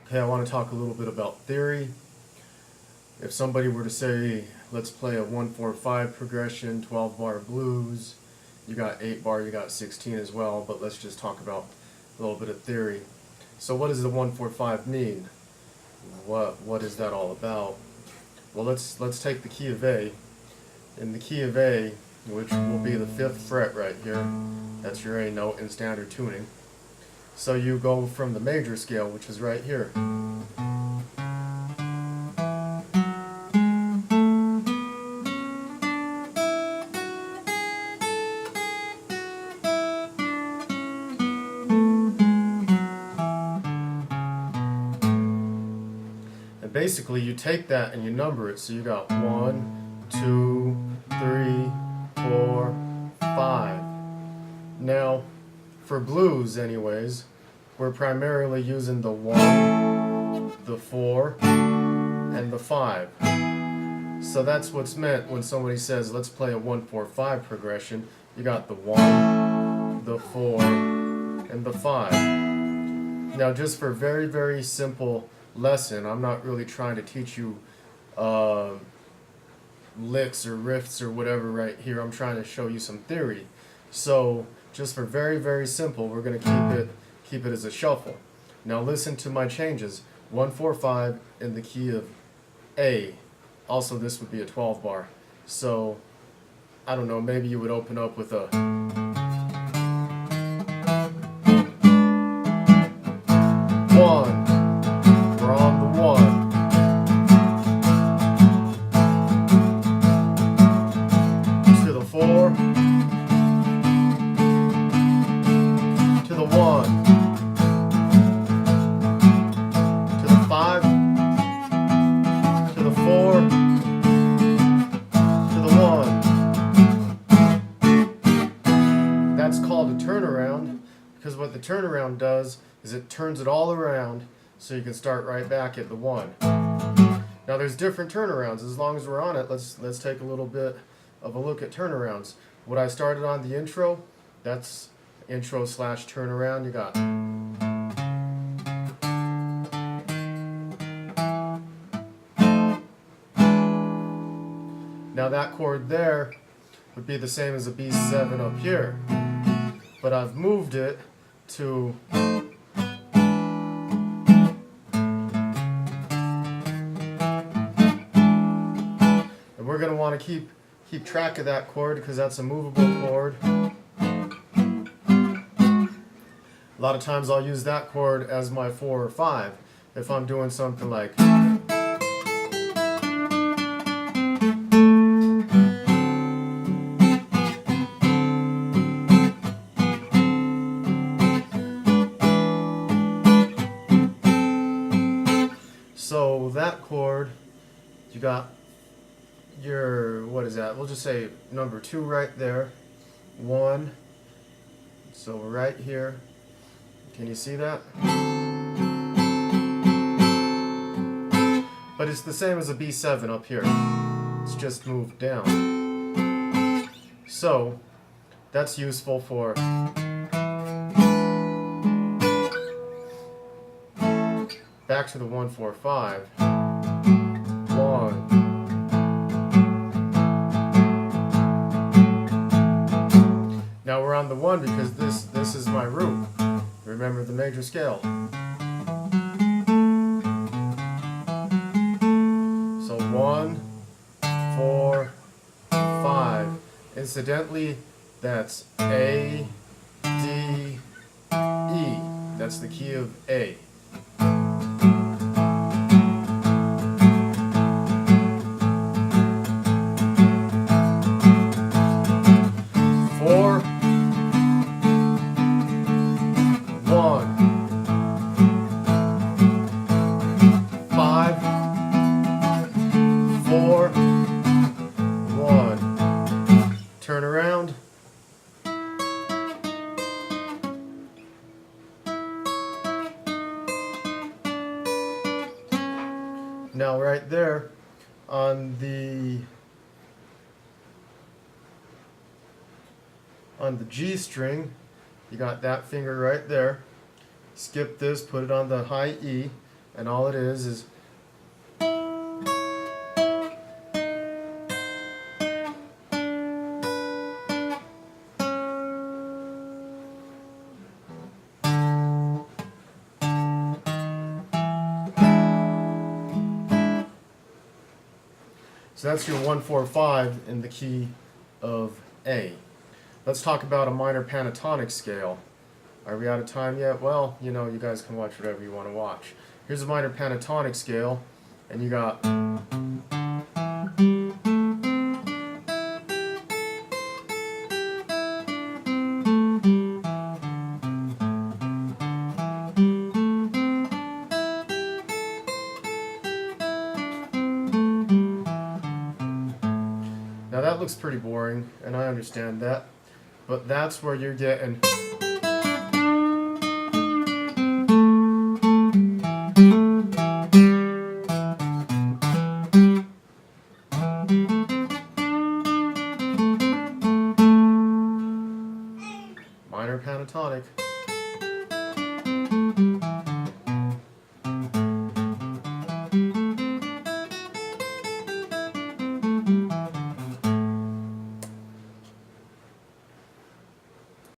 Okay, I want to talk a little bit about theory. If somebody were to say, let's play a 1-4-5 progression, 12 bar blues, you got 8 bar, you got 16 as well, but let's just talk about a little bit of theory. So what does the 1-4-5 mean? What is that all about? Well, let's take the key of A. In the key of A, which will be the 5th fret right here, that's your A note in standard tuning. So you go from the major scale, which is right here. And basically you take that and you number it, so you got 1, 2, 3, 4, 5. Now, for blues anyways, we're primarily using the 1, the 4, and the 5. So that's what's meant when somebody says, let's play a 1-4-5 progression. You got the 1, the 4, and the 5. Now just for very, very simple lesson, I'm not really trying to teach you licks or riffs or whatever right here. I'm trying to show you some theory. So just for very, very simple, we're going to keep it as a shuffle. Now listen to my changes. 1-4-5 in the key of A. Also, this would be a 12 bar. So I don't know, maybe you would open up with a 1. We're on the 1. To the 4. To the 1. To the 5. To the 4. To the 1. That's called a turnaround, because what the turnaround does is it turns it all around so you can start right back at the 1. Now there's different turnarounds. As long as we're on it, let's take a little bit of a look at turnarounds. What I started on the intro, that's intro / turnaround. You got now that chord there would be the same as a B7 up here, but I've moved it to we're going to want to keep track of that chord because that's a movable chord. A lot of times I'll use that chord as my 4 or 5 if I'm doing something like so that chord, you got your, what is that? We'll just say number 2 right there. 1. So we're right here. Can you see that? But it's the same as a B7 up here. It's just moved down. So that's useful for back to the 1-4-5. 1. Now we're on the 1 because this is my root. Remember the major scale. So 1, 4, 5. Incidentally, that's A, D, E. That's the key of A. Turn around. Now right there on the G string, you got that finger right there. Skip this, put it on the high E. And all it is so that's your 1-4-5 in the key of A. Let's talk about a minor pentatonic scale. Are we out of time yet? Well, you know, you guys can watch whatever you want to watch. Here's a minor pentatonic scale, and you got now that looks pretty boring, and I understand that, but that's where you're getting minor pentatonic.